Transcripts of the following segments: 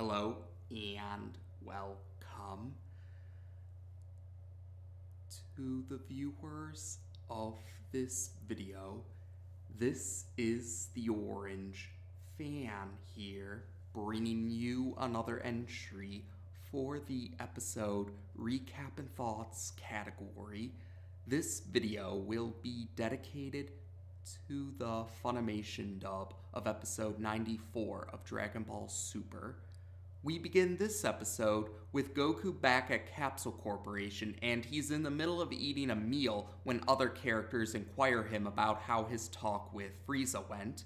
Hello and welcome to the viewers of this video. This is the Orange Fan here, bringing you another entry for the episode Recap and Thoughts category. This video will be dedicated to the Funimation dub of episode 94 of Dragon Ball Super. We begin this episode with Goku back at Capsule Corporation, and he's in the middle of eating a meal when other characters inquire him about how his talk with Frieza went.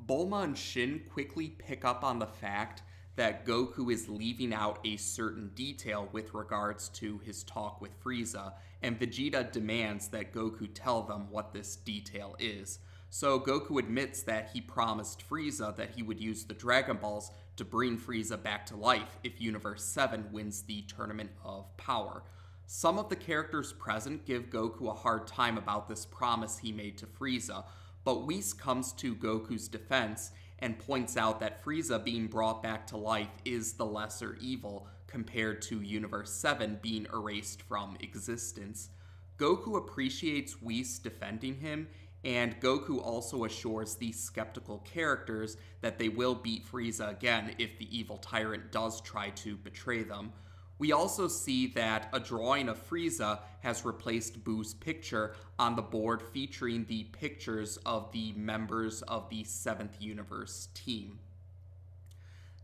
Bulma and Shin quickly pick up on the fact that Goku is leaving out a certain detail with regards to his talk with Frieza, and Vegeta demands that Goku tell them what this detail is. So Goku admits that he promised Frieza that he would use the Dragon Balls to bring Frieza back to life if Universe 7 wins the Tournament of Power. Some of the characters present give Goku a hard time about this promise he made to Frieza, but Whis comes to Goku's defense and points out that Frieza being brought back to life is the lesser evil compared to Universe 7 being erased from existence. Goku appreciates Whis defending him, and Goku also assures the skeptical characters that they will beat Frieza again if the evil tyrant does try to betray them. We also see that a drawing of Frieza has replaced Boo's picture on the board featuring the pictures of the members of the 7th Universe team.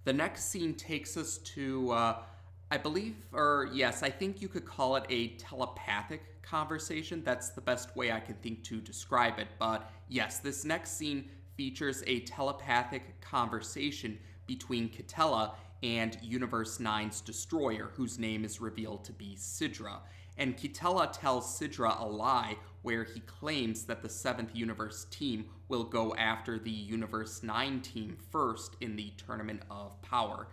The next scene takes us to, I think you could call it a telepathic conversation. That's the best way I can think to describe it. But yes, this next scene features a telepathic conversation between Quitela and Universe 9's destroyer, whose name is revealed to be Sidra. And Quitela tells Sidra a lie where he claims that the 7th Universe team will go after the Universe 9 team first in the Tournament of Power.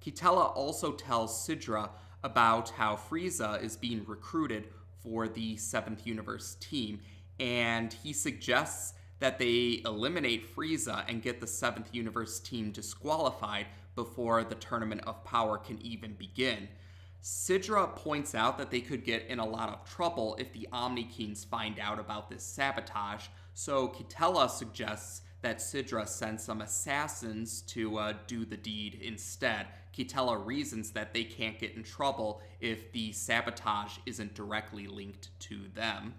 Quitela also tells Sidra about how Frieza is being recruited for the 7th Universe team, and he suggests that they eliminate Frieza and get the 7th Universe team disqualified before the Tournament of Power can even begin. Sidra points out that they could get in a lot of trouble if the Omnikings find out about this sabotage, so Quitela suggests that Sidra send some assassins to do the deed instead. Quitela reasons that they can't get in trouble if the sabotage isn't directly linked to them.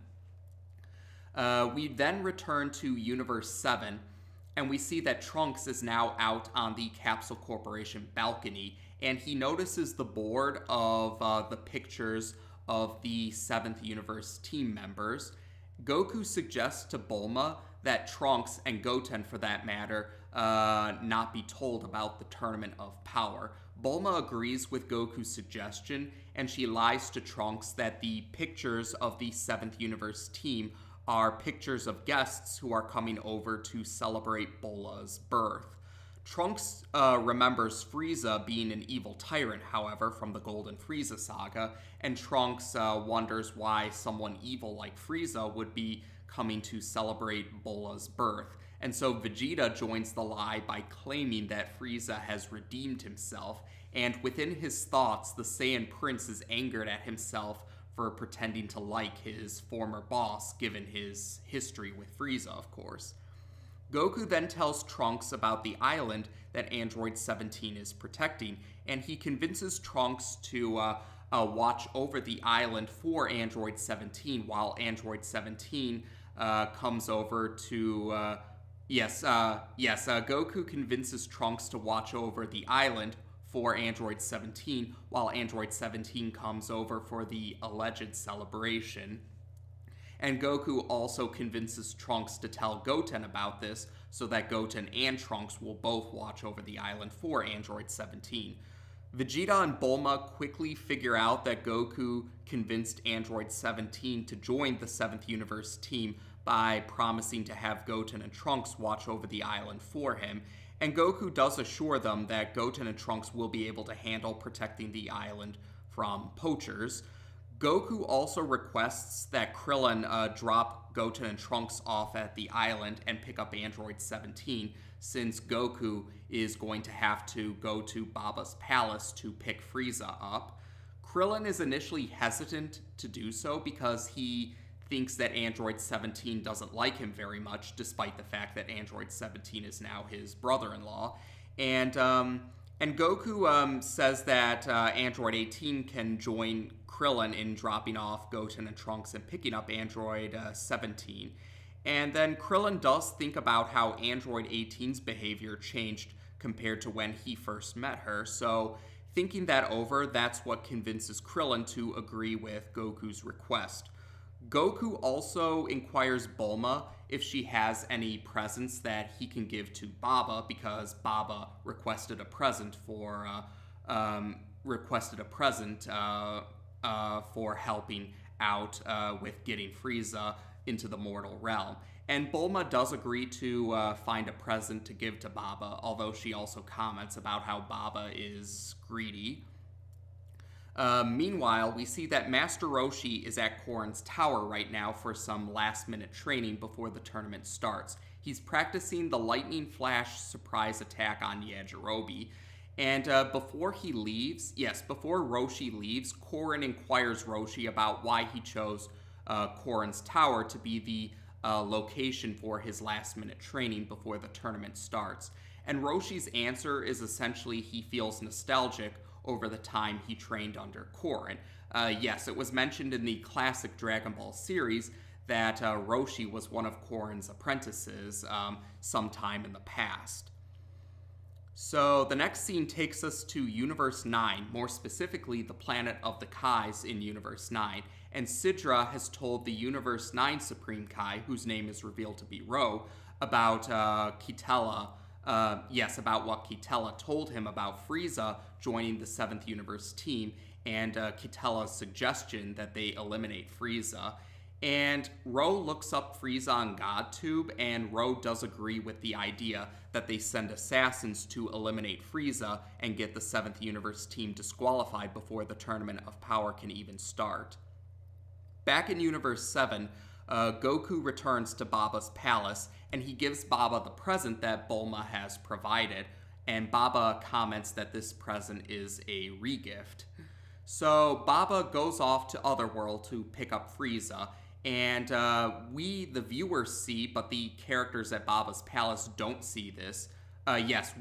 We then return to Universe 7, and we see that Trunks is now out on the Capsule Corporation balcony, and he notices the board of the pictures of the 7th Universe team members. Goku suggests to Bulma that Trunks, and Goten for that matter, not be told about the Tournament of Power. Bulma agrees with Goku's suggestion, and she lies to Trunks that the pictures of the 7th Universe team are pictures of guests who are coming over to celebrate Bola's birth. Trunks remembers Frieza being an evil tyrant, however, from the Golden Frieza saga, and Trunks wonders why someone evil like Frieza would be coming to celebrate Bola's birth. And so Vegeta joins the lie by claiming that Frieza has redeemed himself, and within his thoughts, the Saiyan Prince is angered at himself for pretending to like his former boss, given his history with Frieza, of course. Goku then tells Trunks about the island that Android 17 is protecting, and he convinces Trunks to watch over the island for Android 17 while Android 17 comes over to... Goku convinces Trunks to watch over the island for Android 17 while Android 17 comes over for the alleged celebration. And Goku also convinces Trunks to tell Goten about this so that Goten and Trunks will both watch over the island for Android 17. Vegeta and Bulma quickly figure out that Goku convinced Android 17 to join the 7th Universe team by promising to have Goten and Trunks watch over the island for him, and Goku does assure them that Goten and Trunks will be able to handle protecting the island from poachers. Goku also requests that Krillin drop Goten and Trunks off at the island and pick up Android 17, since Goku is going to have to go to Baba's palace to pick Frieza up. Krillin is initially hesitant to do so because he thinks that Android 17 doesn't like him very much, despite the fact that Android 17 is now his brother-in-law. And Goku says that Android 18 can join Krillin in dropping off Goten and Trunks and picking up Android 17. And then Krillin does think about how Android 18's behavior changed compared to when he first met her. So thinking that over, that's what convinces Krillin to agree with Goku's request. Goku also inquires Bulma if she has any presents that he can give to Baba, because Baba requested a present for helping out with getting Frieza into the mortal realm. And Bulma does agree to find a present to give to Baba, although she also comments about how Baba is greedy. Meanwhile, we see that Master Roshi is at Korin's tower right now for some last-minute training before the tournament starts. He's practicing the Lightning Flash surprise attack on Yajirobe. And before Roshi leaves, Korin inquires Roshi about why he chose Korin's tower to be the location for his last-minute training before the tournament starts. And Roshi's answer is essentially he feels nostalgic over the time he trained under Korin. Yes, it was mentioned in the classic Dragon Ball series that Roshi was one of Korin's apprentices sometime in the past. So the next scene takes us to Universe 9, more specifically the planet of the Kais in Universe 9. And Sidra has told the Universe 9 Supreme Kai, whose name is revealed to be Ro, about Quitela. About what Quitela told him about Frieza joining the 7th Universe team, and Quitela's suggestion that they eliminate Frieza. And Ro looks up Frieza on GodTube, and Ro does agree with the idea that they send assassins to eliminate Frieza and get the 7th Universe team disqualified before the Tournament of Power can even start. Back in Universe 7, Goku returns to Baba's palace, and he gives Baba the present that Bulma has provided, and Baba comments that this present is a regift. So Baba goes off to Otherworld to pick up Frieza, and we, the viewers, see, but the characters at Baba's palace don't see this.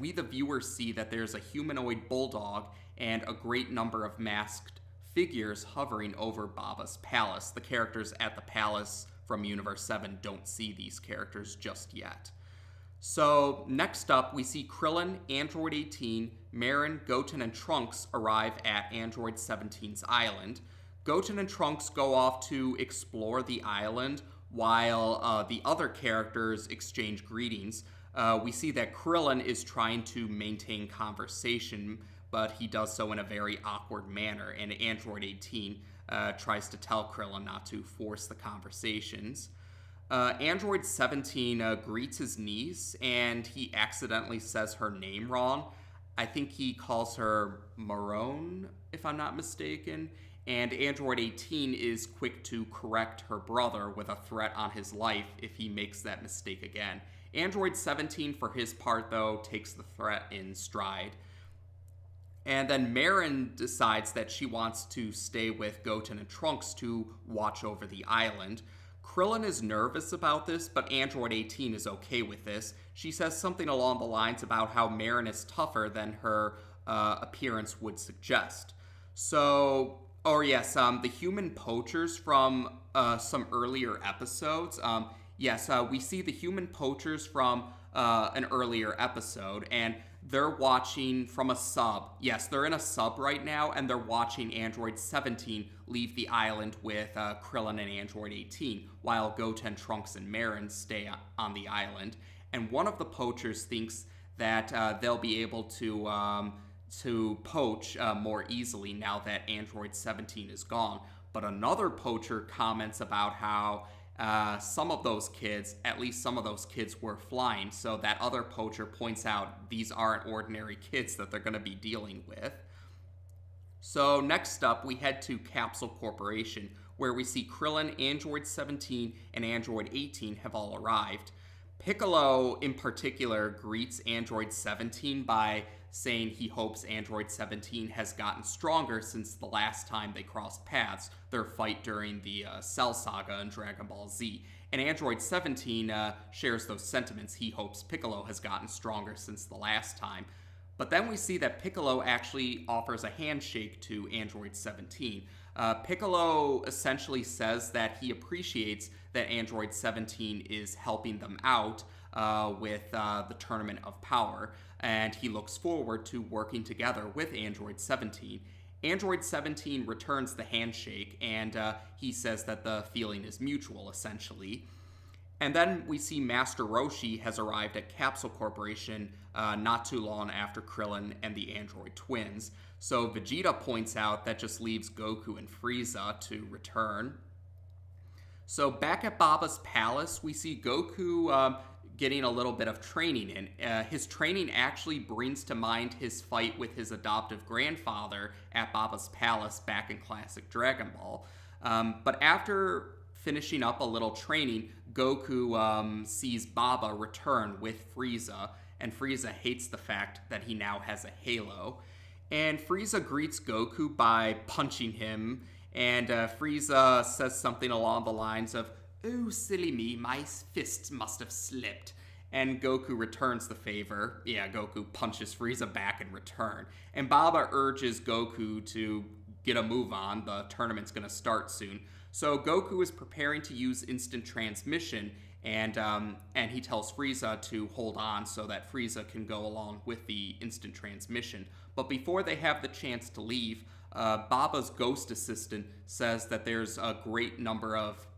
We, the viewers, see that there's a humanoid bulldog and a great number of masked figures hovering over Baba's palace. The characters at the palace from Universe 7 don't see these characters just yet. So next up, we see Krillin, Android 18, Marin, Goten, and Trunks arrive at Android 17's island. Goten and Trunks go off to explore the island while the other characters exchange greetings. We see that Krillin is trying to maintain conversation, but he does so in a very awkward manner, and Android 18 tries to tell Krillin not to force the conversations. Android 17 greets his niece, and he accidentally says her name wrong. I think he calls her Marone, if I'm not mistaken. And Android 18 is quick to correct her brother with a threat on his life if he makes that mistake again. Android 17, for his part, though, takes the threat in stride. And then Marin decides that she wants to stay with Goten and Trunks to watch over the island. Krillin is nervous about this, but Android 18 is okay with this. She says something along the lines about how Marin is tougher than her appearance would suggest. The human poachers from some earlier episodes. We see the human poachers from an earlier episode, and they're watching from a sub. Yes, they're in a sub right now, and they're watching Android 17 leave the island with Krillin and Android 18, while Goten, Trunks, and Marin stay on the island. And one of the poachers thinks that they'll be able to poach more easily now that Android 17 is gone. But another poacher comments about how some of those kids were flying, so that other poacher points out these aren't ordinary kids that they're going to be dealing with. So next up, we head to Capsule Corporation, where we see Krillin, Android 17, and Android 18 have all arrived. Piccolo, in particular, greets Android 17 by saying he hopes Android 17 has gotten stronger since the last time they crossed paths, their fight during the Cell Saga in Dragon Ball Z. And Android 17 shares those sentiments. He hopes Piccolo has gotten stronger since the last time. But then we see that Piccolo actually offers a handshake to Android 17. Piccolo essentially says that he appreciates that Android 17 is helping them out with the Tournament of Power, and he looks forward to working together with Android 17. Android 17 returns the handshake, and he says that the feeling is mutual, essentially. And then we see Master Roshi has arrived at Capsule Corporation not too long after Krillin and the android twins. So Vegeta points out that just leaves Goku and Frieza to return. So back at Baba's palace, we see Goku getting a little bit of training in. His training actually brings to mind his fight with his adoptive grandfather at Baba's palace back in classic Dragon Ball. But after finishing up a little training, Goku sees Baba return with Frieza, and Frieza hates the fact that he now has a halo. And Frieza greets Goku by punching him, and Frieza says something along the lines of, "Oh, silly me, my fist must have slipped." And Goku returns the favor. Yeah, Goku punches Frieza back in return. And Baba urges Goku to get a move on. The tournament's going to start soon. So Goku is preparing to use instant transmission, and he tells Frieza to hold on so that Frieza can go along with the instant transmission. But before they have the chance to leave, Baba's ghost assistant says that there's a great number of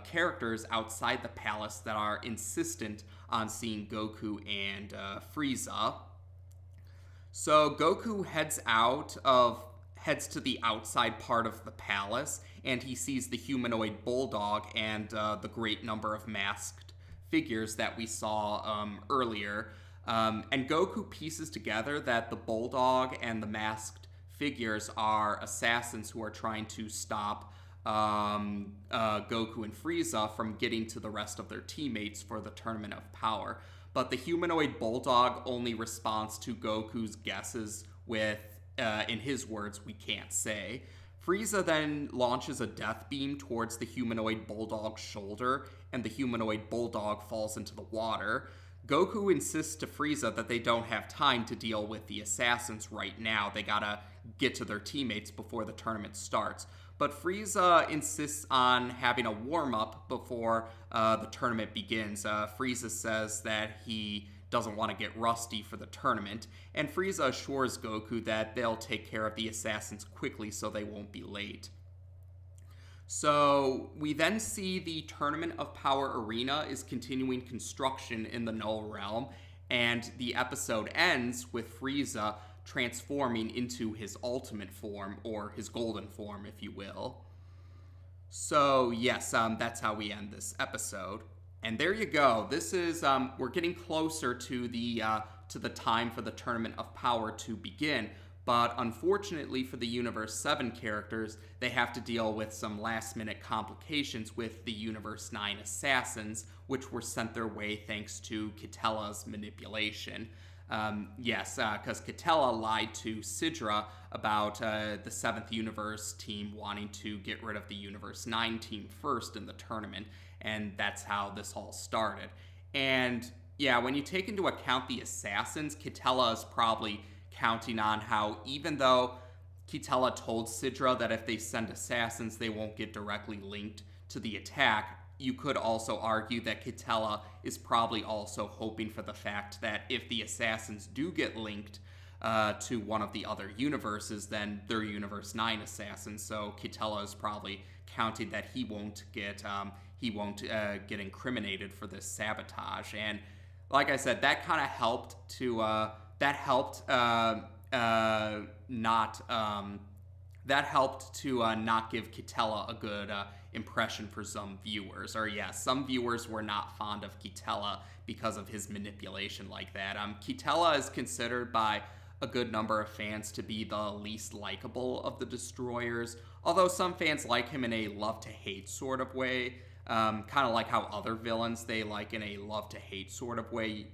characters outside the palace that are insistent on seeing Goku and Frieza. So Goku heads to the outside part of the palace, and he sees the humanoid bulldog and the great number of masked figures that we saw earlier. And Goku pieces together that the bulldog and the masked figures are assassins who are trying to stop Goku and Frieza from getting to the rest of their teammates for the Tournament of Power. But the humanoid bulldog only responds to Goku's guesses with, in his words, "we can't say." Frieza then launches a death beam towards the humanoid bulldog's shoulder, and the humanoid bulldog falls into the water. Goku insists to Frieza that they don't have time to deal with the assassins right now. They gotta get to their teammates before the tournament starts. But Frieza insists on having a warm-up before the tournament begins. Frieza says that he doesn't want to get rusty for the tournament, and Frieza assures Goku that they'll take care of the assassins quickly so they won't be late. So we then see the Tournament of Power Arena is continuing construction in the Null Realm, and the episode ends with Frieza transforming into his ultimate form, or his golden form, if you will. So yes, that's how we end this episode. And there you go. This is we're getting closer to the time for the Tournament of Power to begin. But unfortunately for the Universe 7 characters, they have to deal with some last-minute complications with the Universe 9 assassins, which were sent their way thanks to Quitela's manipulation. Because Quitela lied to Sidra about the 7th Universe team wanting to get rid of the Universe 9 team first in the tournament, and that's how this all started. And yeah, when you take into account the assassins, Quitela is probably counting on how, even though Quitela told Sidra that if they send assassins, they won't get directly linked to the attack, you could also argue that Quitela is probably also hoping for the fact that if the assassins do get linked to one of the other universes, then they're Universe 9 assassins. So Quitela is probably counting that he won't get incriminated for this sabotage. And like I said, that kind of helped to not give Quitela a good impression for some viewers. Or yeah, some viewers were not fond of Quitela because of his manipulation like that. Quitela is considered by a good number of fans to be the least likable of the Destroyers, although some fans like him in a love-to-hate sort of way, kind of like how other villains they like in a love-to-hate sort of way.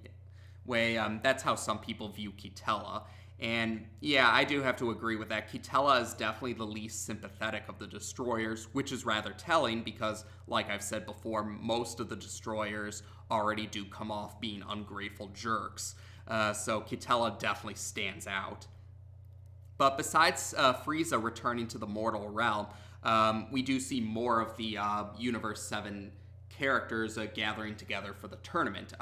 That's how some people view Quitela. And yeah, I do have to agree with that. Quitela is definitely the least sympathetic of the Destroyers, which is rather telling because, like I've said before, most of the Destroyers already do come off being ungrateful jerks. So Quitela definitely stands out. But besides Frieza returning to the mortal realm, we do see more of the Universe 7 characters gathering together for the tournament.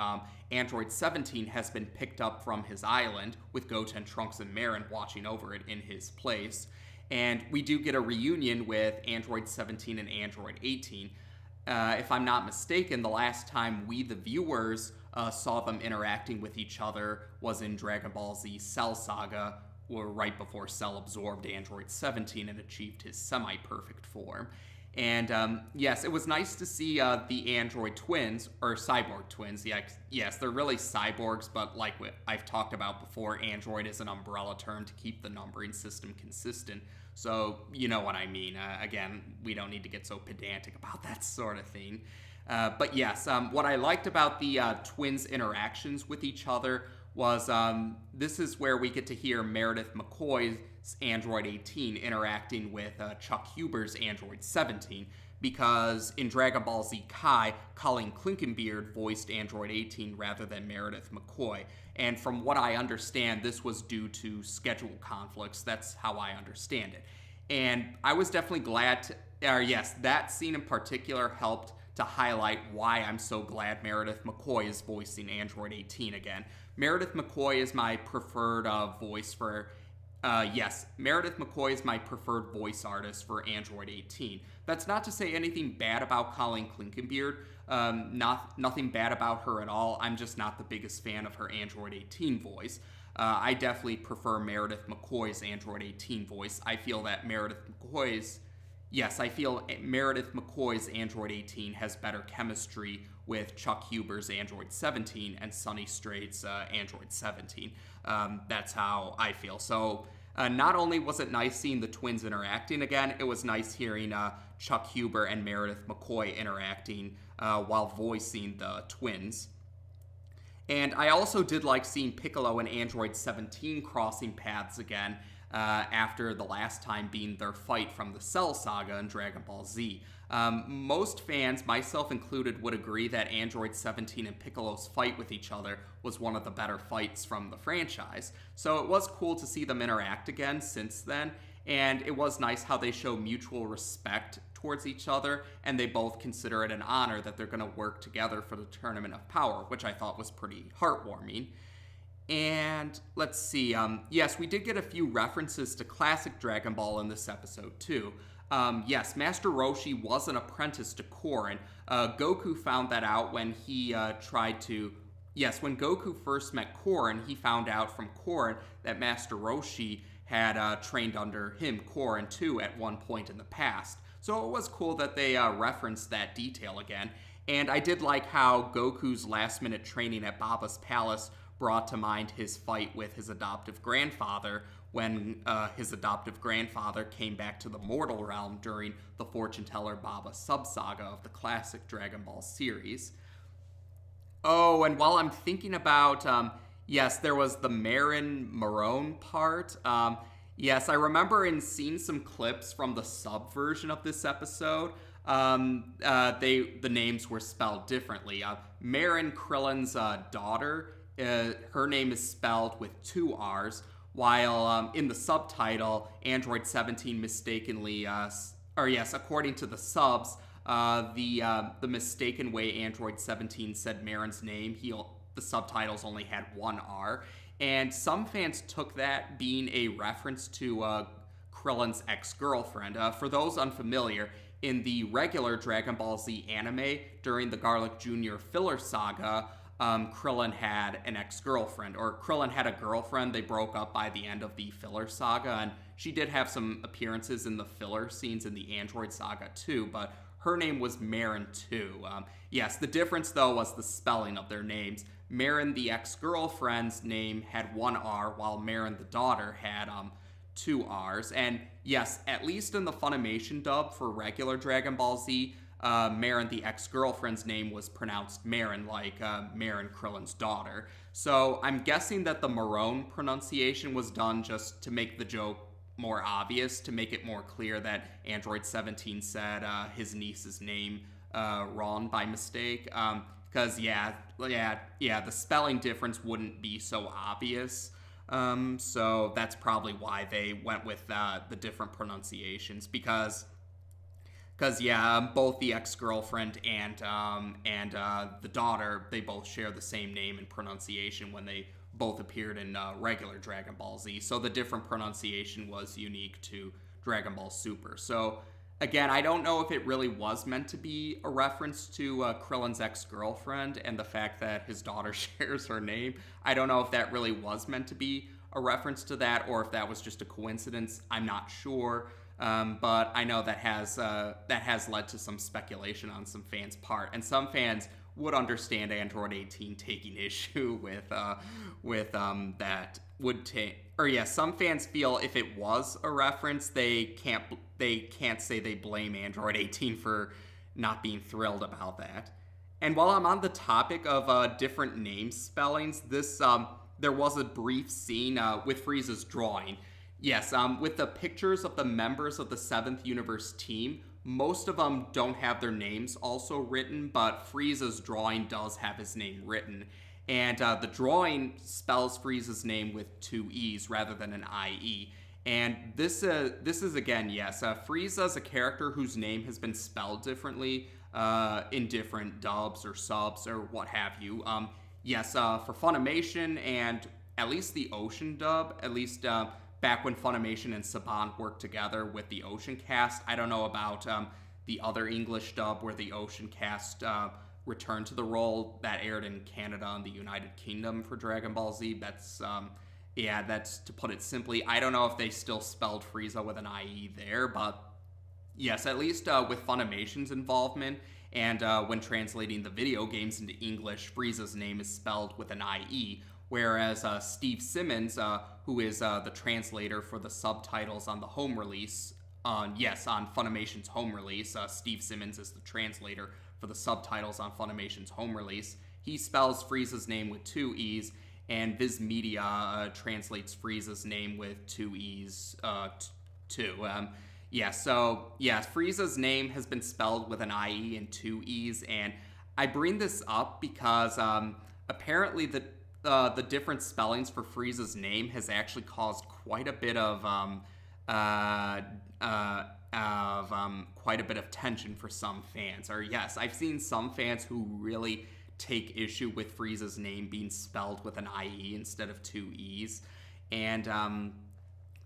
Android 17 has been picked up from his island, with Goten, Trunks, and Marin watching over it in his place. And we do get a reunion with Android 17 and Android 18. If I'm not mistaken, the last time we, the viewers, saw them interacting with each other was in Dragon Ball Z Cell Saga, or right before Cell absorbed Android 17 and achieved his semi-perfect form. And yes, it was nice to see the android twins, or cyborg twins. Yes, they're really cyborgs, but like what I've talked about before, android is an umbrella term to keep the numbering system consistent. So you know what I mean. Again, we don't need to get so pedantic about that sort of thing. But yes, what I liked about the twins' interactions with each other was this is where we get to hear Meredith McCoy's Android 18 interacting with Chuck Huber's Android 17, because in Dragon Ball Z Kai, Colleen Clinkenbeard voiced Android 18 rather than Meredith McCoy. And from what I understand, this was due to schedule conflicts. That's how I understand it. And I was definitely glad to, yes, that scene in particular helped to highlight why I'm so glad Meredith McCoy is voicing Android 18 again. Meredith McCoy is my preferred voice for, Meredith McCoy is my preferred voice artist for Android 18. That's not to say anything bad about Colleen Clinkenbeard. Nothing bad about her at all. I'm just not the biggest fan of her Android 18 voice. I definitely prefer Meredith McCoy's Android 18 voice. I feel Meredith McCoy's Android 18 has better chemistry with Chuck Huber's Android 17 and Sonny Strait's Android 17. That's how I feel. So not only was it nice seeing the twins interacting again, it was nice hearing Chuck Huber and Meredith McCoy interacting while voicing the twins. And I also did like seeing Piccolo and Android 17 crossing paths again, after the last time being their fight from the Cell Saga in Dragon Ball Z. Most fans, myself included, would agree that Android 17 and Piccolo's fight with each other was one of the better fights from the franchise. So it was cool to see them interact again since then, and it was nice how they show mutual respect towards each other, and they both consider it an honor that they're going to work together for the Tournament of Power, which I thought was pretty heartwarming. And let's see, yes, we did get a few references to classic Dragon Ball in this episode too. Yes, Master Roshi was an apprentice to Korin. Goku found that out when he when Goku first met Korin, he found out from Korin that Master Roshi had trained under him, Korin, too, at one point in the past. So it was cool that they referenced that detail again. And I did like how Goku's last-minute training at Baba's Palace brought to mind his fight with his adoptive grandfather when his adoptive grandfather came back to the mortal realm during the Fortune Teller Baba sub-saga of the classic Dragon Ball series. Oh, and while I'm thinking about, yes, there was the Marin Marone part. Yes, I remember in seeing some clips from the sub version of this episode, the names were spelled differently. Marin Krillin's daughter, her name is spelled with 2 R's, while in the subtitle, Android 17 mistakenly, according to the subs, the mistaken way Android 17 said Marin's name, the subtitles only had 1 R, and some fans took that being a reference to Krillin's ex-girlfriend. For those unfamiliar, in the regular Dragon Ball Z anime, during the Garlic Jr. filler saga, Krillin had an ex-girlfriend, or Krillin had a girlfriend. They broke up by the end of the filler saga, and she did have some appearances in the filler scenes in the Android saga too, but her name was Marin too. Yes, the difference though was the spelling of their names. Marin, the ex-girlfriend's name had one R, while Marin, the daughter, had two R's. And yes, at least in the Funimation dub for regular Dragon Ball Z, Marin, the ex-girlfriend's name was pronounced Marin, like Marin Krillin's daughter. So I'm guessing that the Marone pronunciation was done just to make the joke more obvious, to make it more clear that Android 17 said his niece's name wrong by mistake. Because the spelling difference wouldn't be so obvious. So that's probably why they went with the different pronunciations, because both the ex-girlfriend and the daughter, they both share the same name and pronunciation when they both appeared in regular Dragon Ball Z. So the different pronunciation was unique to Dragon Ball Super. So again, I don't know if it really was meant to be a reference to Krillin's ex-girlfriend and the fact that his daughter shares her name. I don't know if that really was meant to be a reference to that, or if that was just a coincidence. I'm not sure. But I know that has led to some speculation on some fans' part, and some fans would understand Android 18 taking issue with that. Some fans feel if it was a reference, they can't say they blame Android 18 for not being thrilled about that. And while I'm on the topic of different name spellings, there was a brief scene with Frieza's drawing. Yes, with the pictures of the members of the 7th Universe team, most of them don't have their names also written, but Frieza's drawing does have his name written. And the drawing spells Frieza's name with two E's rather than an I-E. And this is again, yes, Frieza's a character whose name has been spelled differently in different dubs or subs or what have you. For Funimation and at least the Ocean dub, at least back when Funimation and Saban worked together with the Ocean cast. I don't know about the other English dub where the Ocean cast returned to the role that aired in Canada and the United Kingdom for Dragon Ball Z. That's to put it simply. I don't know if they still spelled Frieza with an IE there, but yes, at least with Funimation's involvement and when translating the video games into English, Frieza's name is spelled with an IE. Whereas Steve Simmons, who is the translator for the subtitles on the home release, on Funimation's home release, Steve Simmons is the translator for the subtitles on Funimation's home release. He spells Frieza's name with two E's, and Viz Media translates Frieza's name with two E's too. Frieza's name has been spelled with an IE and two E's, and I bring this up because apparently the different spellings for Frieza's name has actually caused quite a bit of tension for some fans. Or yes, I've seen some fans who really take issue with Frieza's name being spelled with an IE instead of two E's, and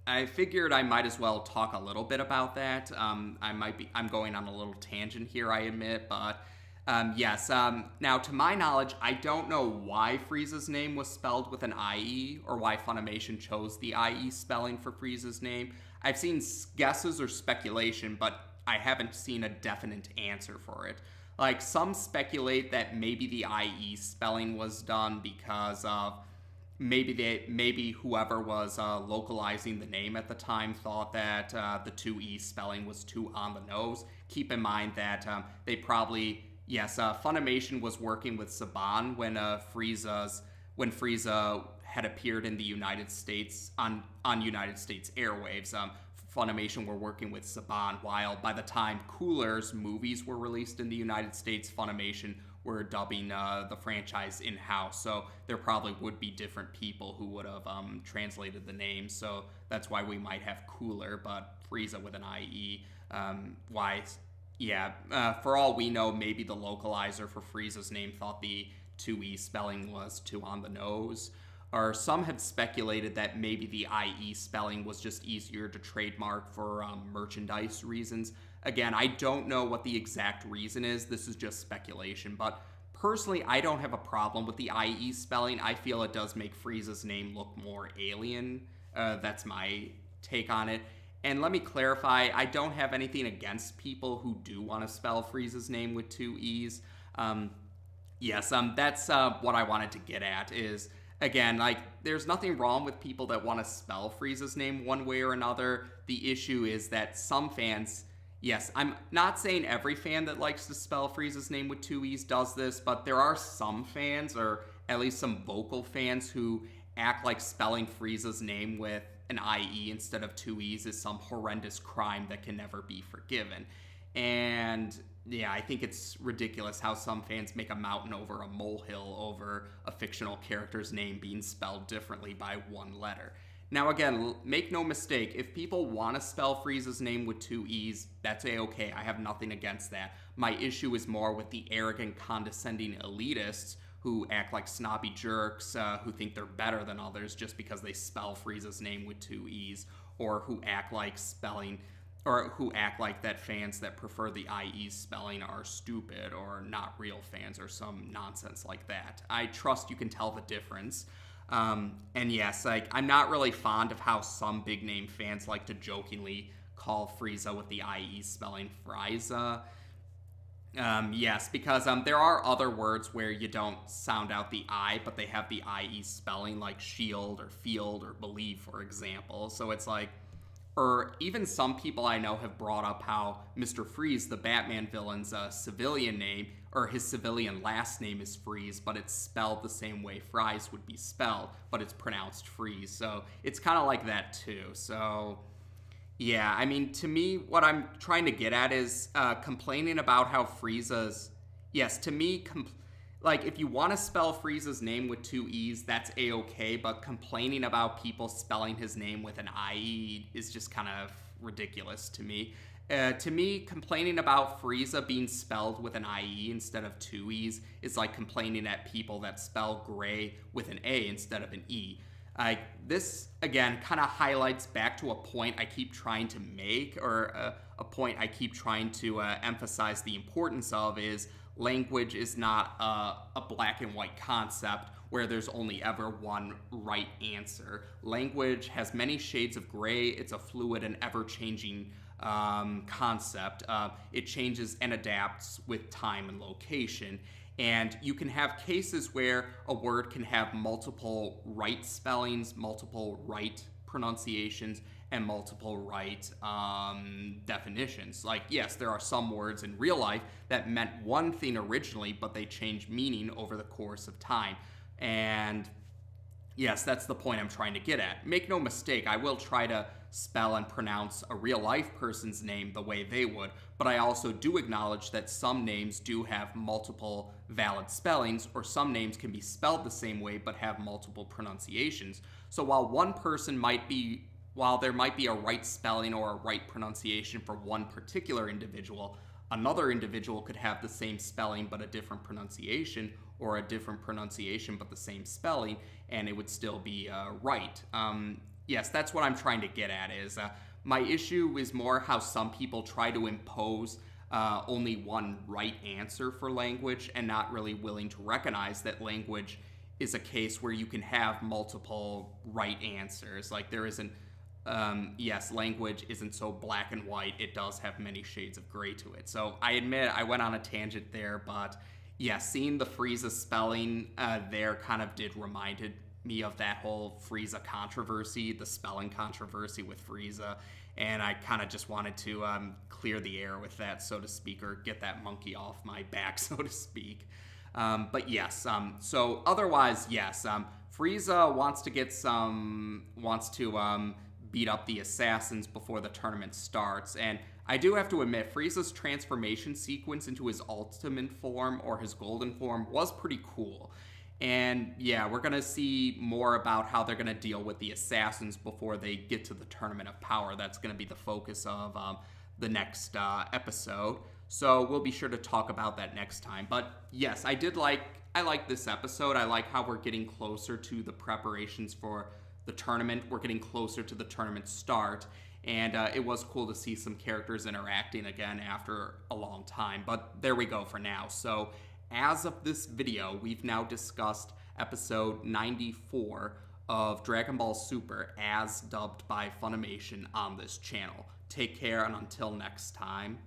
I figured I might as well talk a little bit about that. I'm going on a little tangent here, I admit, but. Now, to my knowledge, I don't know why Frieza's name was spelled with an IE, or why Funimation chose the IE spelling for Frieza's name. I've seen guesses or speculation, but I haven't seen a definite answer for it. Like, some speculate that maybe the IE spelling was done because of maybe whoever was localizing the name at the time thought that the two E spelling was too on the nose. Keep in mind that they probably... Yes, Funimation was working with Saban when Frieza had appeared in the United States on United States airwaves. Funimation were working with Saban, while by the time Cooler's movies were released in the United States, Funimation were dubbing the franchise in-house. So there probably would be different people who would have translated the name. So that's why we might have Cooler, but Frieza with an IE. For all we know, maybe the localizer for Frieza's name thought the 2E spelling was too on the nose. Or some have speculated that maybe the IE spelling was just easier to trademark for merchandise reasons. Again, I don't know what the exact reason is. This is just speculation. But personally, I don't have a problem with the IE spelling. I feel it does make Frieza's name look more alien. That's my take on it. And let me clarify, I don't have anything against people who do want to spell Frieza's name with two E's. Yes, that's what I wanted to get at is, again, like, there's nothing wrong with people that want to spell Frieza's name one way or another. The issue is that some fans, yes, I'm not saying every fan that likes to spell Frieza's name with two E's does this, but there are some fans, or at least some vocal fans, who act like spelling Frieza's name with an IE instead of two E's is some horrendous crime that can never be forgiven. And yeah, I think it's ridiculous how some fans make a mountain over a molehill over a fictional character's name being spelled differently by one letter. Now, again, make no mistake, if people want to spell Frieza's name with two E's, that's a-okay. I have nothing against that. My issue is more with the arrogant, condescending elitists who act like snobby jerks, who think they're better than others just because they spell Frieza's name with two E's, or who act like that fans that prefer the IE spelling are stupid or not real fans or some nonsense like that. I trust you can tell the difference. And yes, like, I'm not really fond of how some big name fans like to jokingly call Frieza with the IE spelling Frieza. Yes, because there are other words where you don't sound out the I, but they have the IE spelling, like shield or field or believe, for example. So it's like, or even some people I know have brought up how Mr. Freeze, the Batman villain's civilian name, or his civilian last name is Freeze, but it's spelled the same way Fries would be spelled, but it's pronounced Freeze. So it's kind of like that too. So yeah, I mean, to me, what I'm trying to get at is complaining about how Frieza's, yes, to me, like, if you want to spell Frieza's name with two E's, that's a-okay, but complaining about people spelling his name with an IE is just kind of ridiculous to me. To me, complaining about Frieza being spelled with an IE instead of two E's is like complaining at people that spell gray with an A instead of an E. This, again, kind of highlights back to a point I keep trying to make, or a point I keep trying to emphasize the importance of, is language is not a black and white concept where there's only ever one right answer. Language has many shades of gray. It's a fluid and ever-changing concept. It changes and adapts with time and location. And you can have cases where a word can have multiple right spellings, multiple right pronunciations, and multiple right definitions. Like, yes, there are some words in real life that meant one thing originally, but they changed meaning over the course of time. And yes, that's the point I'm trying to get at. Make no mistake, I will try to spell and pronounce a real life person's name the way they would, but I also do acknowledge that some names do have multiple valid spellings, or some names can be spelled the same way but have multiple pronunciations. So while there might be a right spelling or a right pronunciation for one particular individual, another individual could have the same spelling but a different pronunciation, or a different pronunciation but the same spelling, and it would still be right. Yes, that's what I'm trying to get at, is my issue is more how some people try to impose only one right answer for language, and not really willing to recognize that language is a case where you can have multiple right answers. Like, there isn't, yes, language isn't so black and white. It does have many shades of gray to it. So I admit I went on a tangent there, but yeah, seeing the Frieza spelling there kind of did reminded me of that whole Frieza controversy, the spelling controversy with Frieza, and I kind of just wanted to clear the air with that, so to speak, or get that monkey off my back, so to speak. But yes, so otherwise, yes, Frieza wants to beat up the assassins before the tournament starts, and I do have to admit, Frieza's transformation sequence into his ultimate form, or his golden form, was pretty cool. And yeah, we're going to see more about how they're going to deal with the assassins before they get to the Tournament of Power. That's going to be the focus of the next episode. So we'll be sure to talk about that next time. But yes, I like this episode. I like how we're getting closer to the preparations for the tournament. We're getting closer to the tournament start. And it was cool to see some characters interacting again after a long time. But there we go for now. So as of this video, we've now discussed episode 94 of Dragon Ball Super, as dubbed by Funimation on this channel. Take care, and until next time.